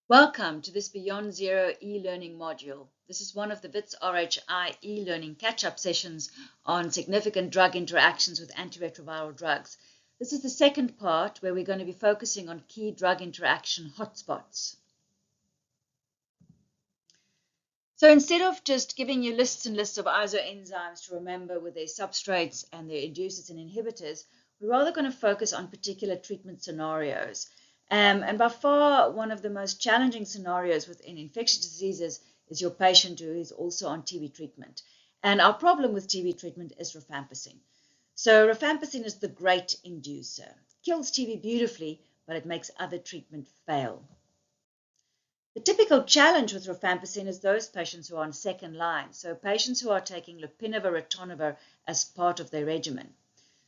Welcome to this Beyond Zero e-learning module. This is one of the Wits RHI e-learning catch-up sessions on significant drug interactions with antiretroviral drugs. This is the second part where we're going to be focusing on key drug interaction hotspots. So instead of just giving you lists and lists of isoenzymes to remember with their substrates and their inducers and inhibitors, we're rather going to focus on particular treatment scenarios. And by far, one of the most challenging scenarios within infectious diseases is your patient who is also on TB treatment. And our problem with TB treatment is rifampicin. So rifampicin is the great inducer. It kills TB beautifully, but it makes other treatment fail. The typical challenge with rifampicin is those patients who are on second line, so patients who are taking lopinavir, ritonavir as part of their regimen.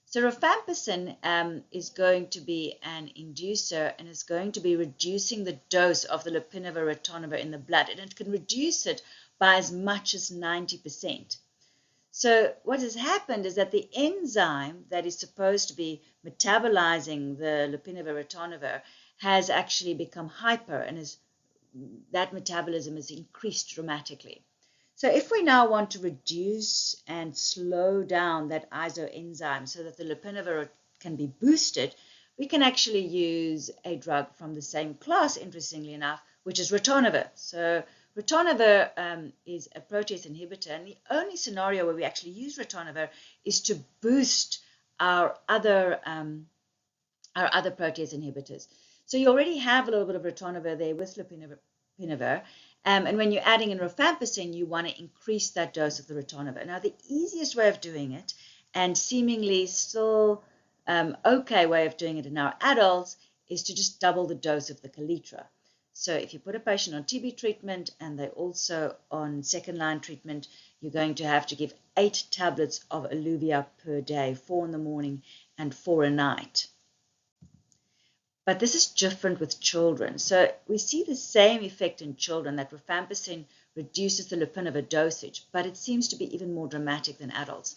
So rifampicin is going to be an inducer and is going to be reducing the dose of the lopinavir, ritonavir in the blood, and it can reduce it by as much as 90%. So what has happened is that the enzyme that is supposed to be metabolizing the lopinavir, ritonavir has actually become hyper, and that metabolism is increased dramatically. So if we now want to reduce and slow down that isoenzyme so that the lopinavir can be boosted, we can actually use a drug from the same class, interestingly enough, which is ritonavir. So ritonavir is a protease inhibitor, and the only scenario where we actually use ritonavir is to boost our other protease inhibitors. So you already have a little bit of ritonavir there with lopinavir. And when you're adding in rifampicin, you want to increase that dose of the ritonavir. Now, the easiest way of doing it, and seemingly still okay way of doing it in our adults, is to just double the dose of the Kaletra. So if you put a patient on TB treatment and they're also on second-line treatment, you're going to have to give 8 tablets of Eluvia per day, 4 in the morning and 4 at night. But this is different with children. So we see the same effect in children, that rifampicin reduces the lopinavir dosage, but it seems to be even more dramatic than adults.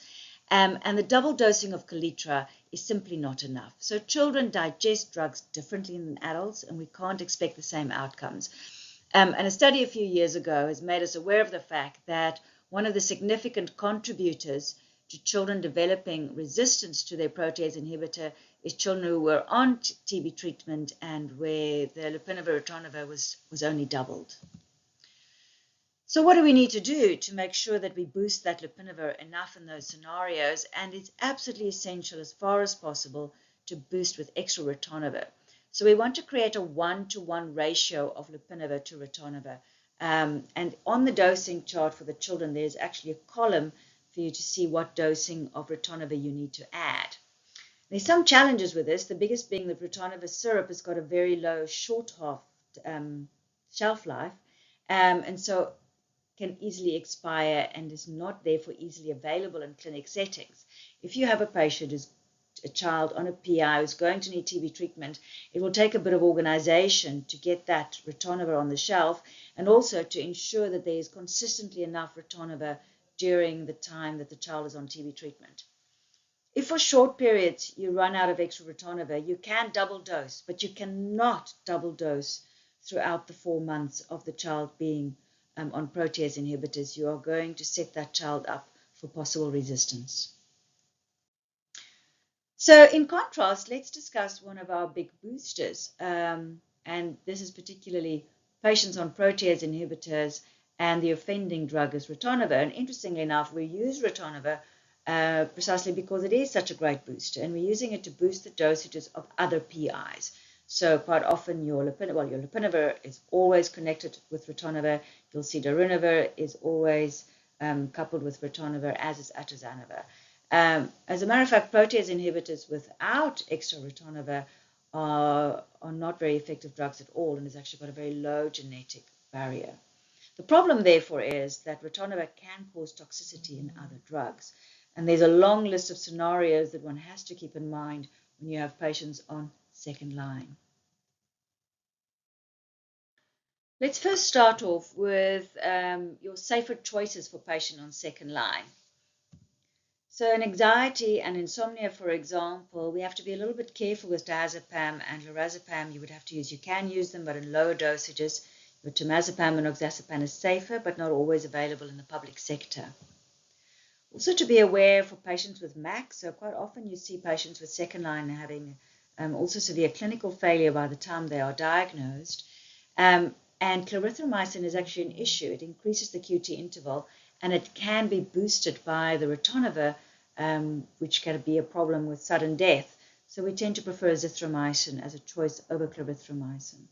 And the double dosing of Kaletra is simply not enough. So children digest drugs differently than adults, and we can't expect the same outcomes. And a study a few years ago has made us aware of the fact that one of the significant contributors to children developing resistance to their protease inhibitor is children who were on TB treatment and where the lopinavir, ritonavir was only doubled. So what do we need to do to make sure that we boost that lopinavir enough in those scenarios? And it's absolutely essential as far as possible to boost with extra ritonavir. So we want to create a 1-to-1 ratio of lopinavir to ritonavir. And on the dosing chart for the children, there's actually a column for you to see what dosing of ritonavir you need to add. There's some challenges with this, the biggest being that ritonavir syrup has got a very low short shelf life, and so can easily expire and is not therefore easily available in clinic settings. If you have a patient who's a child on a PI who's going to need TB treatment, it will take a bit of organization to get that ritonavir on the shelf, and also to ensure that there is consistently enough ritonavir during the time that the child is on TB treatment. If for short periods you run out of extra ritonavir, you can double dose, but you cannot double dose throughout the 4 months of the child being on protease inhibitors. You are going to set that child up for possible resistance. So in contrast, let's discuss one of our big boosters, and this is particularly patients on protease inhibitors, and the offending drug is ritonavir. And interestingly enough, we use ritonavir precisely because it is such a great booster, and we're using it to boost the dosages of other PIs. So quite often your lopinavir is always connected with ritonavir. You'll see darunavir is always coupled with ritonavir, as is atazanavir. As a matter of fact, protease inhibitors without extra ritonavir are not very effective drugs at all, and has actually got a very low genetic barrier. The problem, therefore, is that ritonavir can cause toxicity in other drugs. And there's a long list of scenarios that one has to keep in mind when you have patients on second line. Let's first start off with your safer choices for patient on second line. So in anxiety and insomnia, for example, we have to be a little bit careful with diazepam and lorazepam. You can use them, but in lower dosages. Your temazepam and oxazepam is safer, but not always available in the public sector. Also to be aware for patients with MAC, so quite often you see patients with second line having also severe clinical failure by the time they are diagnosed. And clarithromycin is actually an issue. It increases the QT interval, and it can be boosted by the ritonavir, which can be a problem with sudden death. So we tend to prefer azithromycin as a choice over clarithromycin.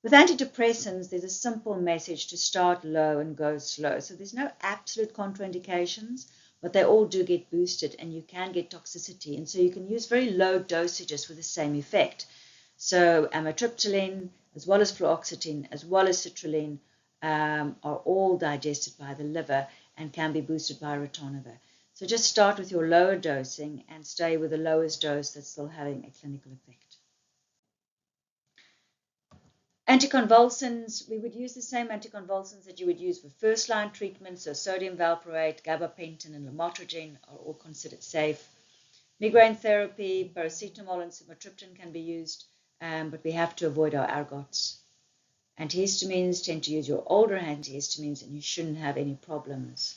With antidepressants, there's a simple message to start low and go slow. So there's no absolute contraindications, but they all do get boosted, and you can get toxicity. And so you can use very low dosages with the same effect. So amitriptyline, as well as fluoxetine, as well as citrulline, are all digested by the liver and can be boosted by ritonavir. So just start with your lower dosing and stay with the lowest dose that's still having a clinical effect. Anticonvulsants, we would use the same anticonvulsants that you would use for first-line treatment, so sodium valproate, gabapentin, and lamotrigine are all considered safe. Migraine therapy, paracetamol and sumatriptan can be used, but we have to avoid our ergots. Antihistamines, tend to use your older antihistamines, and you shouldn't have any problems.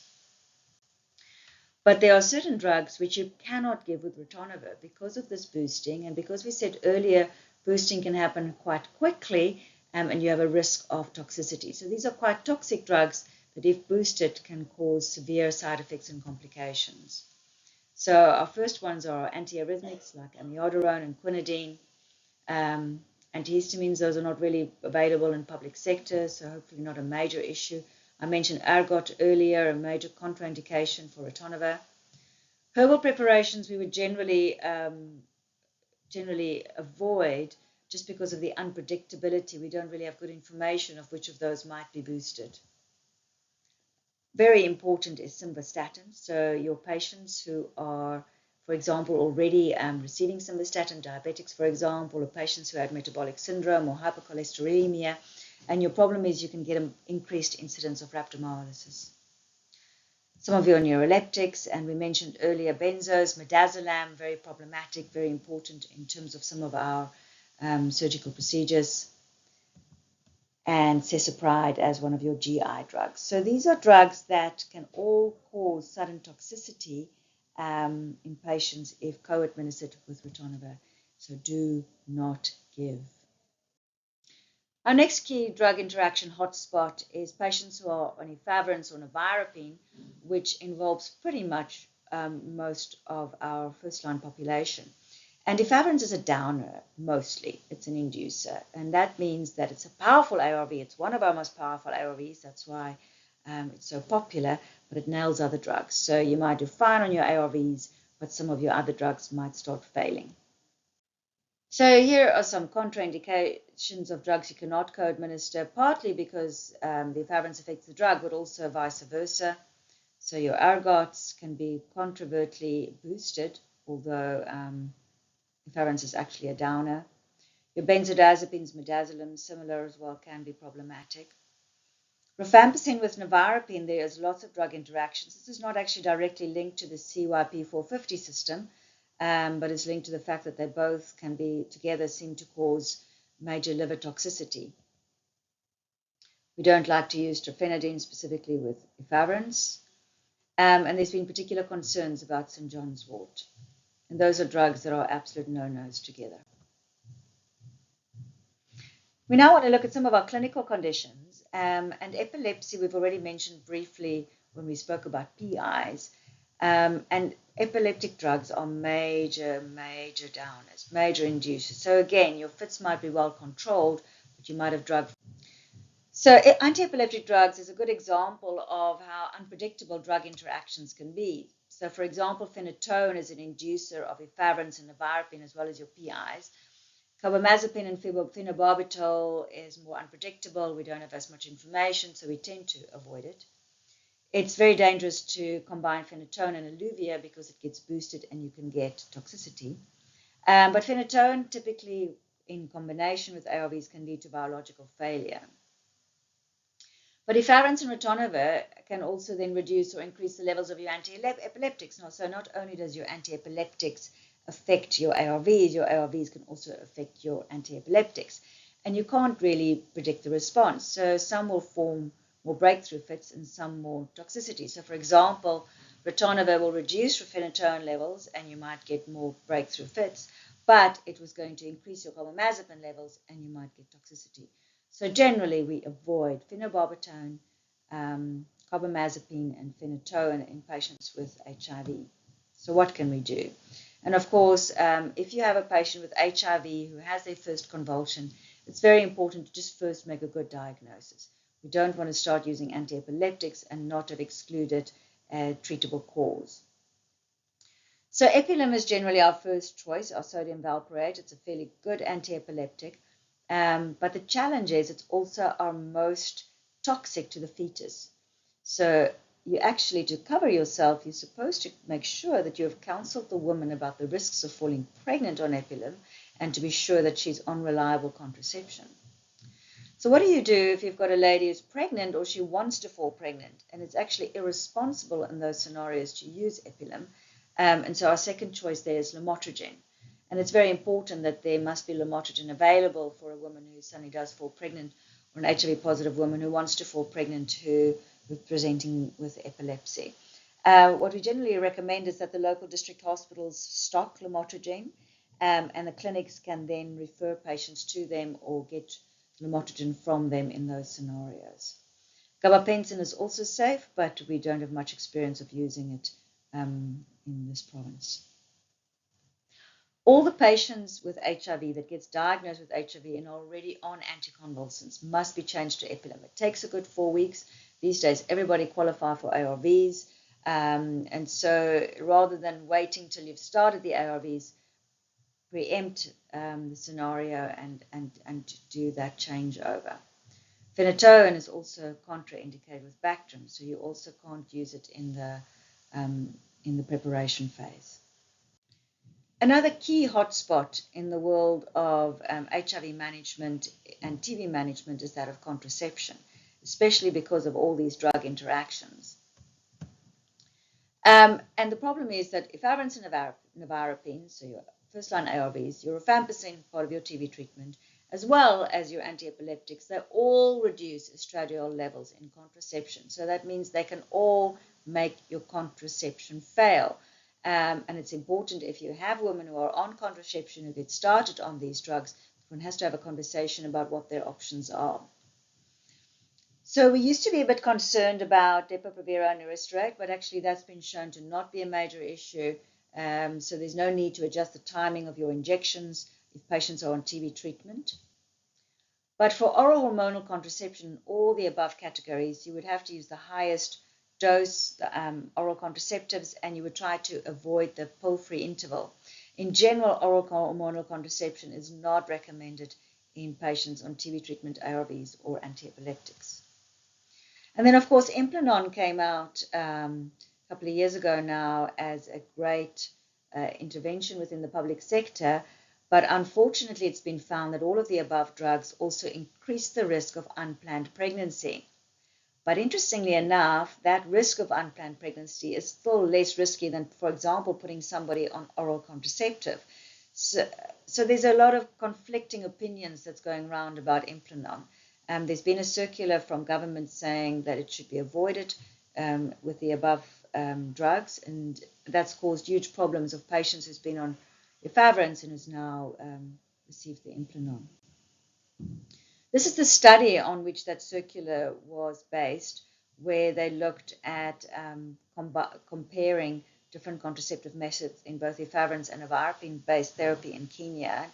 But there are certain drugs which you cannot give with ritonavir because of this boosting, and because we said earlier, boosting can happen quite quickly, and you have a risk of toxicity. So these are quite toxic drugs that, if boosted, can cause severe side effects and complications. So our first ones are antiarrhythmics like amiodarone and quinidine. Antihistamines, those are not really available in public sector, so hopefully not a major issue. I mentioned ergot earlier, a major contraindication for ritonavir. Herbal preparations we would generally avoid, just because of the unpredictability. We don't really have good information of which of those might be boosted. Very important is simvastatin. So your patients who are, for example, already receiving simvastatin, diabetics, for example, or patients who have metabolic syndrome or hypercholesterolemia, and your problem is you can get an increased incidence of rhabdomyolysis. Some of your neuroleptics, and we mentioned earlier benzos, midazolam, very problematic, very important in terms of some of our surgical procedures, and cesipride as one of your GI drugs. So these are drugs that can all cause sudden toxicity in patients if co-administered with ritonavir. So do not give. Our next key drug interaction hotspot is patients who are on efavirenz or nevirapine, which involves pretty much most of our first-line population. And efavirenz is a downer, mostly. It's an inducer. And that means that it's a powerful ARV. It's one of our most powerful ARVs. That's why it's so popular, but it nails other drugs. So you might do fine on your ARVs, but some of your other drugs might start failing. So here are some contraindications of drugs you cannot co-administer, partly because the efavirenz affects the drug, but also vice versa. So your ergots can be controversially boosted, although efavirenz is actually a downer. Your benzodiazepines, midazolam, similar as well, can be problematic. Rifampicin with nevirapine, there is lots of drug interactions. This is not actually directly linked to the CYP450 system, but it's linked to the fact that they both can be together seem to cause major liver toxicity. We don't like to use terfenadine specifically with efavirenz, and there's been particular concerns about St. John's wort. And those are drugs that are absolute no-nos together. We now want to look at some of our clinical conditions, and epilepsy we've already mentioned briefly when we spoke about PIs, and epileptic drugs are major downers, major inducers. So again, your fits might be well controlled, but you might have drug. So anti-epileptic drugs is a good example of how unpredictable drug interactions can be. So for example, phenytoin is an inducer of efavirenz and nevirapine as well as your PIs. Carbamazepine and phenobarbital is more unpredictable. We don't have as much information, so we tend to avoid it. It's very dangerous to combine phenytoin and Eluvia because it gets boosted and you can get toxicity. But phenytoin, typically in combination with ARVs, can lead to biological failure. But efavirenz and ritonavir can also then reduce or increase the levels of your anti-epileptics. So not only does your anti-epileptics affect your ARVs can also affect your anti-epileptics. And you can't really predict the response. So some will form more breakthrough fits and some more toxicity. So for example, ritonavir will reduce phenytoin levels and you might get more breakthrough fits, but it was going to increase your carbamazepine levels and you might get toxicity. So generally we avoid phenobarbital, carbamazepine and phenytoin in patients with HIV. So what can we do? And of course, if you have a patient with HIV who has their first convulsion, it's very important to just first make a good diagnosis. We don't want to start using anti-epileptics and not have excluded a treatable cause. So Epilim is generally our first choice, our sodium valproate. It's a fairly good anti-epileptic, but the challenge is it's also our most toxic to the fetus. So you actually, to cover yourself, you're supposed to make sure that you have counseled the woman about the risks of falling pregnant on Epilim and to be sure that she's on reliable contraception. So what do you do if you've got a lady who's pregnant or she wants to fall pregnant? And it's actually irresponsible in those scenarios to use Epilim. And so our second choice there is lamotrigine. And it's very important that there must be lamotrigine available for a woman who suddenly does fall pregnant, or an HIV-positive woman who wants to fall pregnant who's presenting with epilepsy. What we generally recommend is that the local district hospitals stock lamotrigine, and the clinics can then refer patients to them or get lamotrigine from them in those scenarios. Gabapentin is also safe, but we don't have much experience of using it in this province. All the patients with HIV that gets diagnosed with HIV and are already on anticonvulsants must be changed to Epilim. It takes a good 4 weeks. These days, everybody qualifies for ARVs. And so rather than waiting till you've started the ARVs, preempt the scenario and do that changeover. Phenytoin is also contraindicated with Bactrim, so you also can't use it in the preparation phase. Another key hotspot in the world of HIV management and TB management is that of contraception, especially because of all these drug interactions. And the problem is that efavirenz and nevirapine, so your first-line ARVs, your rifampicin, part of your TB treatment, as well as your anti-epileptics, they all reduce estradiol levels in contraception. So that means they can all make your contraception fail. And it's important if you have women who are on contraception who get started on these drugs, one has to have a conversation about what their options are. So we used to be a bit concerned about depo-provera and Restorate, but actually that's been shown to not be a major issue. So there's no need to adjust the timing of your injections if patients are on TB treatment. But for oral hormonal contraception, all the above categories, you would have to use the highest dose oral contraceptives, and you would try to avoid the pill-free interval. In general, oral hormonal contraception is not recommended in patients on TB treatment, ARVs, or anti-epileptics. And then, of course, Implanon came out a couple of years ago now as a great intervention within the public sector, but unfortunately it's been found that all of the above drugs also increase the risk of unplanned pregnancy. But interestingly enough, that risk of unplanned pregnancy is still less risky than, for example, putting somebody on oral contraceptive. So there's a lot of conflicting opinions that's going around about Implanon. There's been a circular from government saying that it should be avoided with the above drugs, and that's caused huge problems of patients who's been on efavirenz and has now received the Implanon. This is the study on which that circular was based, where they looked at comparing different contraceptive methods in both efavirenz and nevirapine-based therapy in Kenya.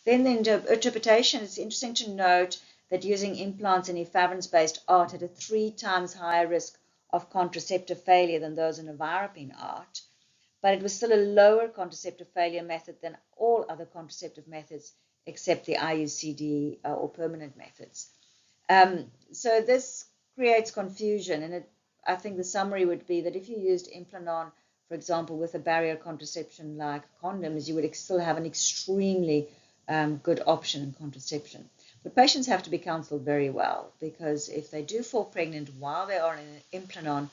Then the interpretation, it's interesting to note that using implants in efavirenz-based ART had a 3 times higher risk of contraceptive failure than those in nevirapine ART, but it was still a lower contraceptive failure method than all other contraceptive methods except the IUCD or permanent methods. So this creates confusion, and I think the summary would be that if you used Implanon, for example, with a barrier contraception like condoms, you would still have an extremely good option in contraception. But patients have to be counseled very well, because if they do fall pregnant while they are in Implanon,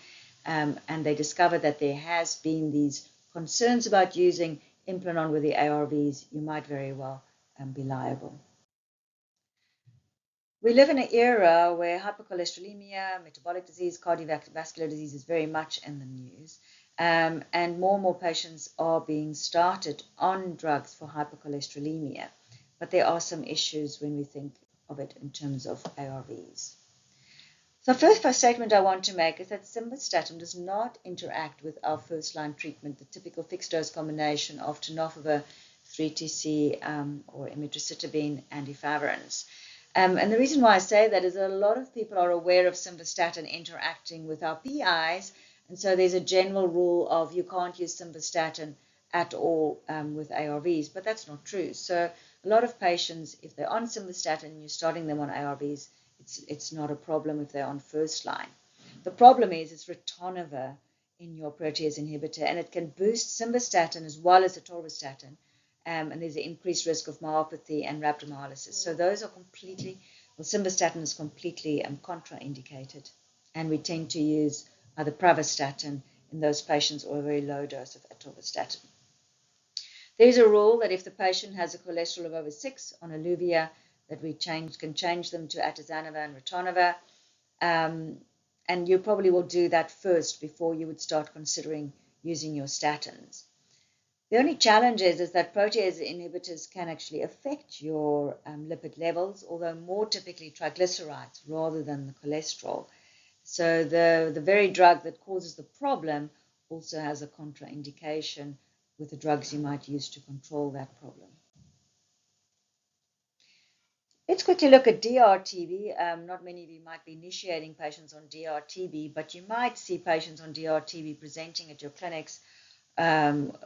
and they discover that there has been these concerns about using Implanon with the ARVs, you might very well be liable. We live in an era where hypercholesterolemia, metabolic disease, cardiovascular disease is very much in the news, and more and more patients are being started on drugs for hypercholesterolemia. But there are some issues when we think of it in terms of ARVs. So first statement I want to make is that simvastatin does not interact with our first-line treatment, the typical fixed-dose combination of tenofovir, 3-TC, or imitricitabine and efavirenz. And the reason why I say that is that a lot of people are aware of simvastatin interacting with our PIs, and so there's a general rule of you can't use simvastatin at all with ARVs, but that's not true. So a lot of patients, if they're on simvastatin and you're starting them on ARVs, it's not a problem if they're on first line. The problem is it's ritonavir in your protease inhibitor, and it can boost simvastatin as well as atorvastatin, and there's an increased risk of myopathy and rhabdomyolysis. So those are completely, well, simvastatin is completely contraindicated, and we tend to use either pravastatin in those patients or a very low dose of atorvastatin. There's a rule that if the patient has a cholesterol of over 6 on Eluvia, that we can change them to atazanavir and ritonavir, and you probably will do that first before you would start considering using your statins. The only challenge is that protease inhibitors can actually affect your lipid levels, although more typically triglycerides rather than the cholesterol. So the very drug that causes the problem also has a contraindication with the drugs you might use to control that problem. Let's quickly look at DRTB. Not many of you might be initiating patients on DRTB, but you might see patients on DRTB presenting at your clinics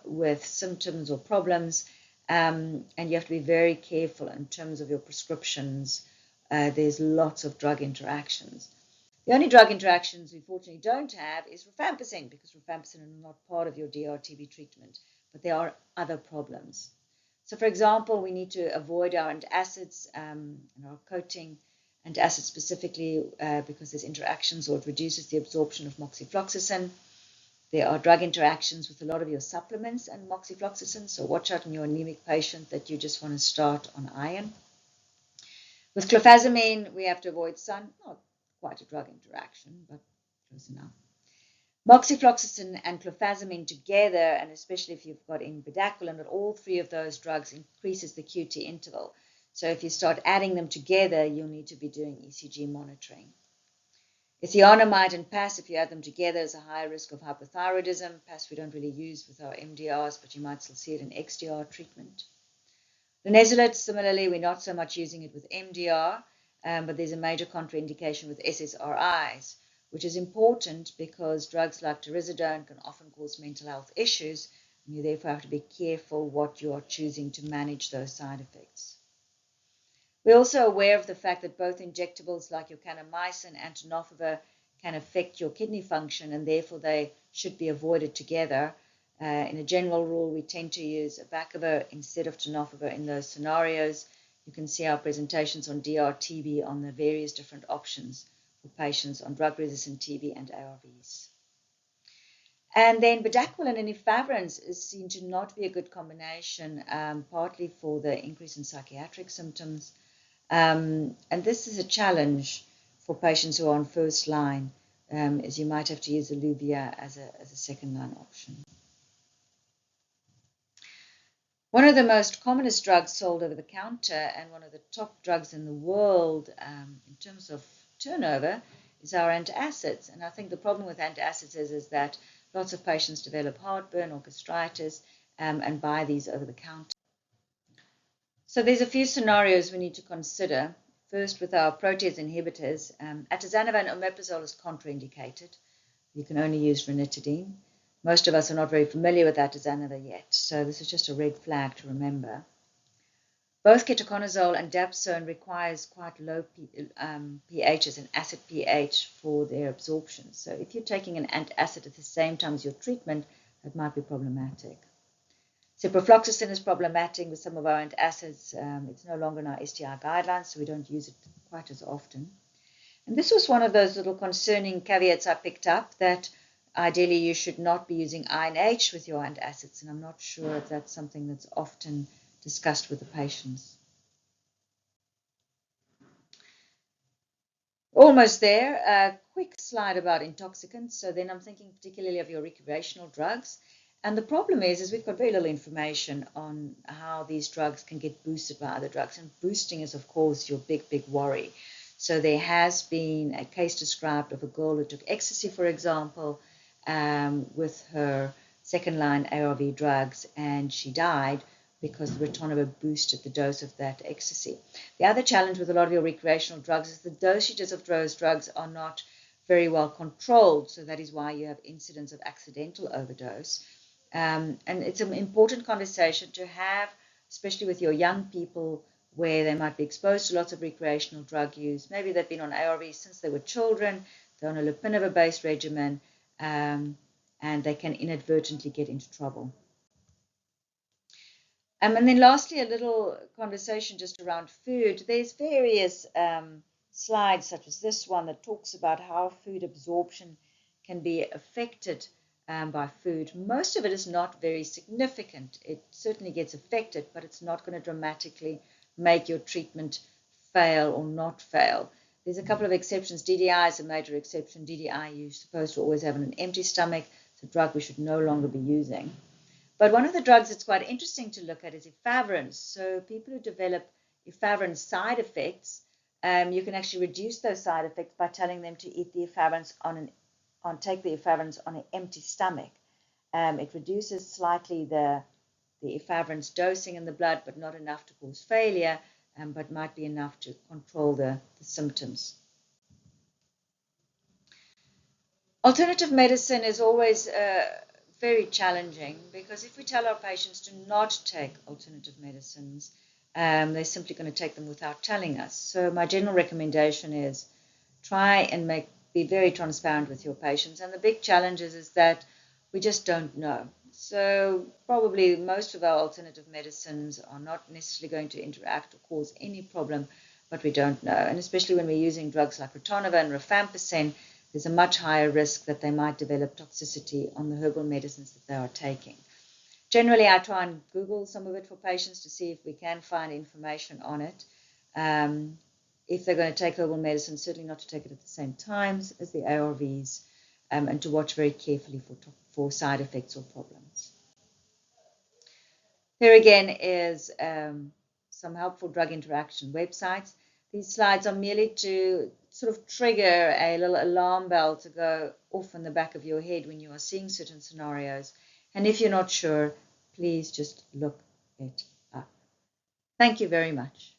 with symptoms or problems, and you have to be very careful in terms of your prescriptions. There's lots of drug interactions. The only drug interactions we fortunately don't have is rifampicin, because rifampicin is not part of your DRTB treatment, but there are other problems. So, for example, we need to avoid our antacids and our coating antacids specifically because there's interactions, or it reduces the absorption of moxifloxacin. There are drug interactions with a lot of your supplements and moxifloxacin, so watch out in your anemic patient that you just want to start on iron. With clofazimine, we have to avoid sun, not quite a drug interaction, but close enough. Moxifloxacin and clofazimine together, and especially if you've got in bedaquiline, but all three of those drugs increases the QT interval. So if you start adding them together, you'll need to be doing ECG monitoring. Ethionamide and PAS, if you add them together, is a higher risk of hypothyroidism. PAS we don't really use with our MDRs, but you might still see it in XDR treatment. Linezolid, similarly, we're not so much using it with MDR, but there's a major contraindication with SSRIs, which is important because drugs like taururzidone can often cause mental health issues, and you therefore have to be careful what you are choosing to manage those side effects. We're also aware of the fact that both injectables like your kanamycin and tenofovir can affect your kidney function, and therefore they should be avoided together. In a general rule, we tend to use abacavir instead of tenofovir in those scenarios. You can see our presentations on DRTB on the various different options for patients on drug-resistant TB and ARVs. And then bedaquiline and efavirenz is seen to not be a good combination, partly for the increase in psychiatric symptoms. And this is a challenge for patients who are on first line, as you might have to use Eluvia as a second line option. One of the most commonest drugs sold over the counter and one of the top drugs in the world in terms of turnover is our antacids. And I think the problem with antacids is that lots of patients develop heartburn or gastritis and buy these over the counter. So there's a few scenarios we need to consider. First, with our protease inhibitors, atazanavir and omeprazole is contraindicated. You can only use ranitidine. Most of us are not very familiar with atazanavir yet, so this is just a red flag to remember. Both ketoconazole and dapsone requires quite low pHs, an acid pH, for their absorption. So if you're taking an antacid at the same time as your treatment, that might be problematic. Ciprofloxacin is problematic with some of our antacids. It's no longer in our STI guidelines, so we don't use it quite as often. And this was one of those little concerning caveats I picked up, that ideally you should not be using INH with your antacids, and I'm not sure if that's something that's often discussed with the patients. Almost there. A quick slide about intoxicants. So then I'm thinking particularly of your recreational drugs. And the problem is we've got very little information on how these drugs can get boosted by other drugs. And boosting is, of course, your big, big worry. So there has been a case described of a girl who took ecstasy, for example, with her second-line ARV drugs, and she died because the ritonavir boosted the dose of that ecstasy. The other challenge with a lot of your recreational drugs is the dosages of those drugs are not very well controlled, so that is why you have incidents of accidental overdose. And it's an important conversation to have, especially with your young people, where they might be exposed to lots of recreational drug use. Maybe they've been on ARVs since they were children, they're on a lopinavir-based regimen, and they can inadvertently get into trouble. And then lastly, a little conversation just around food. There's various slides, such as this one, that talks about how food absorption can be affected by food. Most of it is not very significant. It certainly gets affected, but it's not going to dramatically make your treatment fail or not fail. There's a couple of exceptions. DDI is a major exception. DDI you're supposed to always have on an empty stomach. It's a drug we should no longer be using. But one of the drugs that's quite interesting to look at is efavirenz. So people who develop efavirenz side effects, you can actually reduce those side effects by telling them to eat the efavirenz take the efavirenz on an empty stomach. It reduces slightly the efavirenz dosing in the blood, but not enough to cause failure, but might be enough to control the symptoms. Alternative medicine is always very challenging, because if we tell our patients to not take alternative medicines, they're simply going to take them without telling us. So my general recommendation is try and be very transparent with your patients. And the big challenge is that we just don't know. So probably most of our alternative medicines are not necessarily going to interact or cause any problem, but we don't know. And especially when we're using drugs like ritonavir and rifampicin, there's a much higher risk that they might develop toxicity on the herbal medicines that they are taking. Generally, I try and Google some of it for patients to see if we can find information on it. If they're going to take herbal medicine, certainly not to take it at the same times as the ARVs, and to watch very carefully for side effects or problems. Here again is some helpful drug interaction websites. These slides are merely to sort of trigger a little alarm bell to go off in the back of your head when you are seeing certain scenarios. And if you're not sure, please just look it up. Thank you very much.